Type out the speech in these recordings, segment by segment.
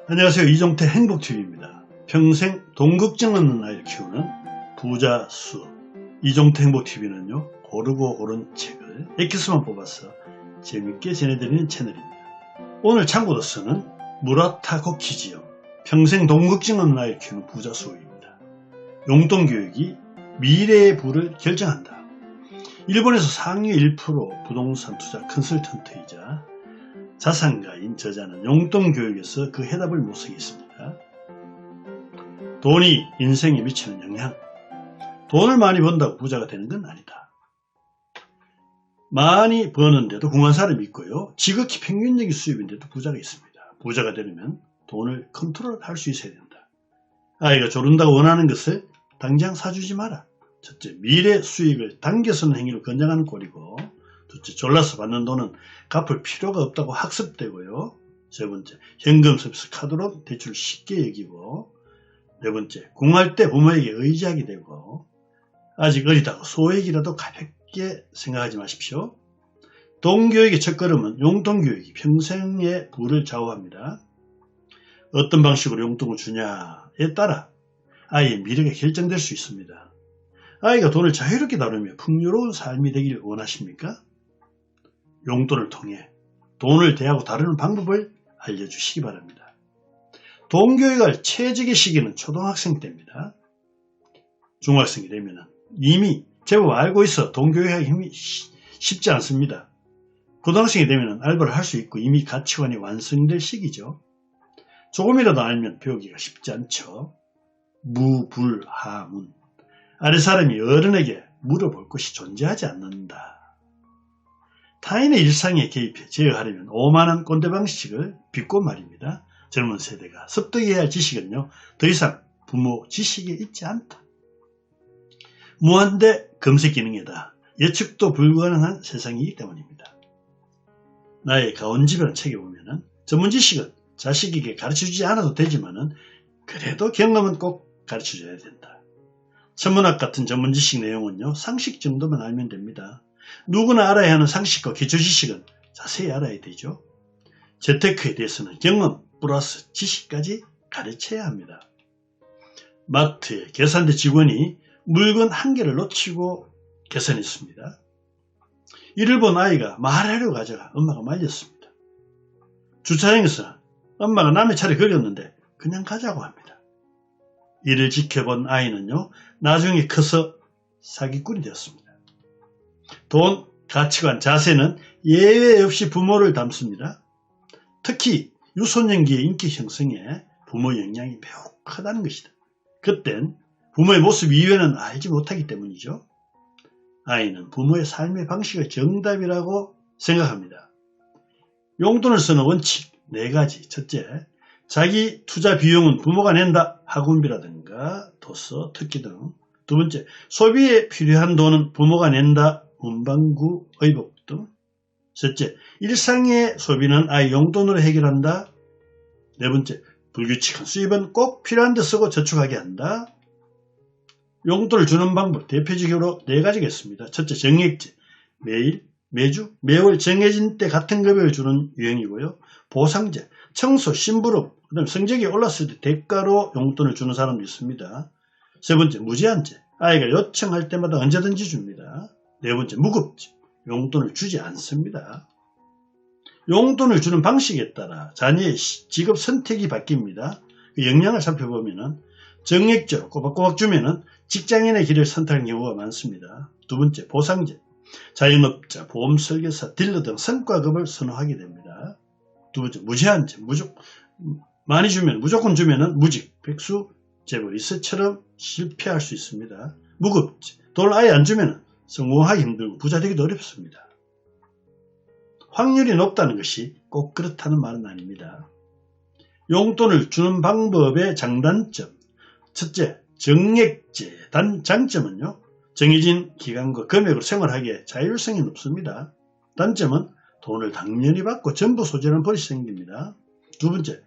안녕하세요. 이종태 행복TV입니다. 평생 돈 걱정 없는 아이를 키우는 부자 수업. 이종태 행복TV는요, 고르고 고른 책을 엑기스만 뽑아서 재밌게 전해드리는 채널입니다. 오늘 참고로서는 무라타 고키지요. 평생 돈 걱정 없는 아이를 키우는 부자 수업입니다. 용돈교육이 미래의 부를 결정한다. 일본에서 상위 1% 부동산 투자 컨설턴트이자 자산가인 저자는 용돈교육에서 그 해답을 모색해 있습니다. 돈이 인생에 미치는 영향. 돈을 많이 번다고 부자가 되는 건 아니다. 많이 버는데도 궁한 사람이 있고요. 지극히 평균적인 수입인데도 부자가 있습니다. 부자가 되려면 돈을 컨트롤할 수 있어야 된다. 아이가 조른다고 원하는 것을 당장 사주지 마라. 첫째, 미래 수익을 당겨서는 행위를 권장하는 꼴이고, 둘째, 졸라서 받는 돈은 갚을 필요가 없다고 학습되고요. 세 번째, 현금 서비스 카드로 대출을 쉽게 여기고, 네 번째, 궁할 때 부모에게 의지하게 되고, 아직 어리다고 소액이라도 가볍게 생각하지 마십시오. 돈교육의 첫걸음은 용돈교육이 평생의 부를 좌우합니다. 어떤 방식으로 용돈을 주냐에 따라 아이의 미래가 결정될 수 있습니다. 아이가 돈을 자유롭게 다루며 풍요로운 삶이 되기를 원하십니까? 용돈을 통해 돈을 대하고 다루는 방법을 알려주시기 바랍니다. 돈 교육할 최적의 시기는 초등학생 때입니다. 중학생이 되면 이미 제법 알고 있어 돈 교육하기 쉽지 않습니다. 고등학생이 되면 알바를 할 수 있고 이미 가치관이 완성될 시기죠. 조금이라도 알면 배우기가 쉽지 않죠. 무불하문. 아랫사람이 어른에게 물어볼 것이 존재하지 않는다. 타인의 일상에 개입해 제어하려면 오만한 꼰대 방식을 빚고 말입니다. 젊은 세대가 습득해야 할 지식은요, 더 이상 부모 지식에 있지 않다. 무한대 검색 기능이다. 예측도 불가능한 세상이기 때문입니다. 나의 가온집이라는 책에 보면은 전문 지식은 자식에게 가르쳐주지 않아도 되지만은 그래도 경험은 꼭 가르쳐줘야 된다. 천문학 같은 전문 지식 내용은요, 상식 정도만 알면 됩니다. 누구나 알아야 하는 상식과 기초 지식은 자세히 알아야 되죠. 재테크에 대해서는 경험 플러스 지식까지 가르쳐야 합니다. 마트의 계산대 직원이 물건 한 개를 놓치고 계산했습니다. 이를 본 아이가 말하려고 가져가 엄마가 말렸습니다. 주차장에서 엄마가 남의 차를 걸렸는데 그냥 가자고 합니다. 이를 지켜본 아이는요, 나중에 커서 사기꾼이 되었습니다. 돈, 가치관, 자세는 예외 없이 부모를 닮습니다. 특히 유소년기의 인기 형성에 부모 영향이 매우 크다는 것이다. 그땐 부모의 모습 이외에는 알지 못하기 때문이죠. 아이는 부모의 삶의 방식을 정답이라고 생각합니다. 용돈을 쓰는 원칙 4가지. 첫째, 자기 투자 비용은 부모가 낸다. 학원비라든가 도서, 특기 등. 두 번째, 소비에 필요한 돈은 부모가 낸다. 문방구, 의복 등. 셋째, 일상의 소비는 아이 용돈으로 해결한다. 네 번째, 불규칙한 수입은 꼭 필요한 데 쓰고 저축하게 한다. 용돈을 주는 방법 대표적으로 4가지가 있습니다. 첫째, 정액제. 매일, 매주, 매월 정해진 때 같은 금액을 주는 유형이고요. 보상제. 청소, 심부름, 그다음 성적이 올랐을 때 대가로 용돈을 주는 사람도 있습니다. 세 번째, 무제한제. 아이가 요청할 때마다 언제든지 줍니다. 네 번째, 무급제. 용돈을 주지 않습니다. 용돈을 주는 방식에 따라 자녀의 직업 선택이 바뀝니다. 그 영향을 살펴보면 정액제로 꼬박꼬박 주면 직장인의 길을 선택하는 경우가 많습니다. 두 번째, 보상제. 자영업자, 보험설계사, 딜러 등 성과급을 선호하게 됩니다. 두 번째, 무제한제. 많이 주면, 무조건 주면 무직, 백수, 재벌, 이세처럼 실패할 수 있습니다. 무급제. 돈을 아예 안 주면 성공하기 힘들고 부자 되기도 어렵습니다. 확률이 높다는 것이 꼭 그렇다는 말은 아닙니다. 용돈을 주는 방법의 장단점. 첫째, 정액제. 장점은요, 정해진 기간과 금액으로 생활하기에 자율성이 높습니다. 단점은 돈을 당연히 받고 전부 소진하는 버릇이 생깁니다. 두 번째,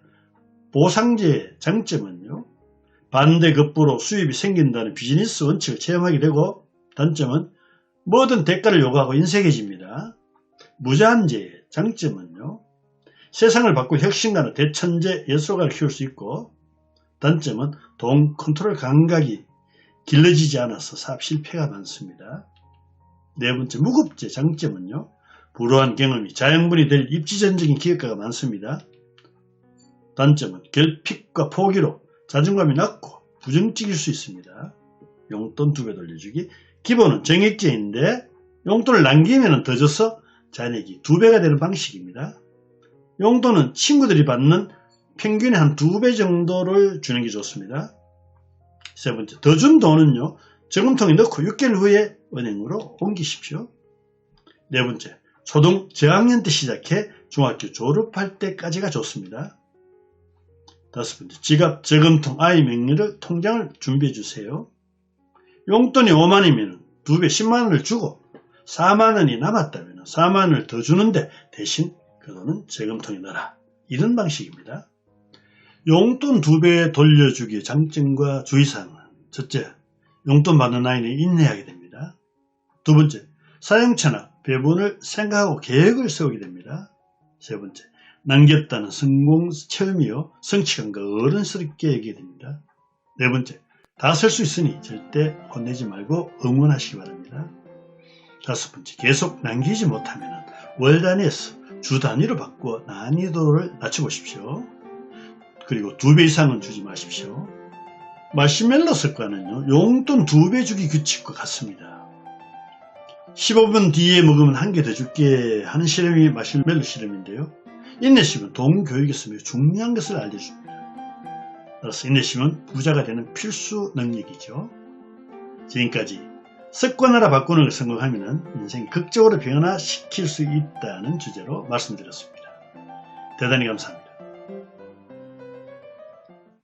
보상제의 장점은요, 반대급부로 수입이 생긴다는 비즈니스 원칙을 체험하게 되고, 단점은 뭐든 대가를 요구하고 인색해집니다. 무제한제의 장점은요, 세상을 바꿀 혁신가는 대천재 예술가를 키울 수 있고, 단점은 돈 컨트롤 감각이 길러지지 않아서 사업 실패가 많습니다. 네 번째, 무급제 장점은요, 불우한 경험이 자양분이 될 입지전적인 기획가가 많습니다. 단점은 결핍과 포기로 자존감이 낮고 부정적일 수 있습니다. 용돈 2배 돌려주기. 기본은 정액제인데 용돈을 남기면 더 줘서 잔액이 2배가 되는 방식입니다. 용돈은 친구들이 받는 평균의 한 2배 정도를 주는 게 좋습니다. 세 번째, 더 준 돈은요, 저금통에 넣고 6개월 후에 은행으로 옮기십시오. 네 번째, 초등 저학년 때 시작해 중학교 졸업할 때까지가 좋습니다. 다섯 번째, 지갑, 저금통, 아이 명의를 통장을 준비해 주세요. 용돈이 5만이면 2배 10만원을 주고 4만원이 남았다면 4만원을 더 주는데 대신 그 돈은 저금통에 넣어라. 이런 방식입니다. 용돈 2배 돌려주기의 장점과 주의사항은, 첫째, 용돈 받는 아이는 인내하게 됩니다. 두 번째, 사용처나 배분을 생각하고 계획을 세우게 됩니다. 세 번째, 남겼다는 성공 체험이요, 성취감과 어른스럽게 얘기해 됩니다. 네 번째, 다 쓸 수 있으니 절대 혼내지 말고 응원하시기 바랍니다. 다섯 번째, 계속 남기지 못하면 월 단위에서 주 단위로 바꾸어 난이도를 낮춰보십시오. 그리고 2배 이상은 주지 마십시오. 마시멜로 습관은요, 용돈 2배 주기 규칙과 같습니다. 15분 뒤에 먹으면 1개 더 줄게 하는 실험이 마시멜로 실험인데요. 인내심은 동교육에서 매우 중요한 것을 알려줍니다. 따라서 인내심은 부자가 되는 필수 능력이죠. 지금까지 습관화라 바꾸는 걸 성공하면 인생이 극적으로 변화시킬 수 있다는 주제로 말씀드렸습니다. 대단히 감사합니다.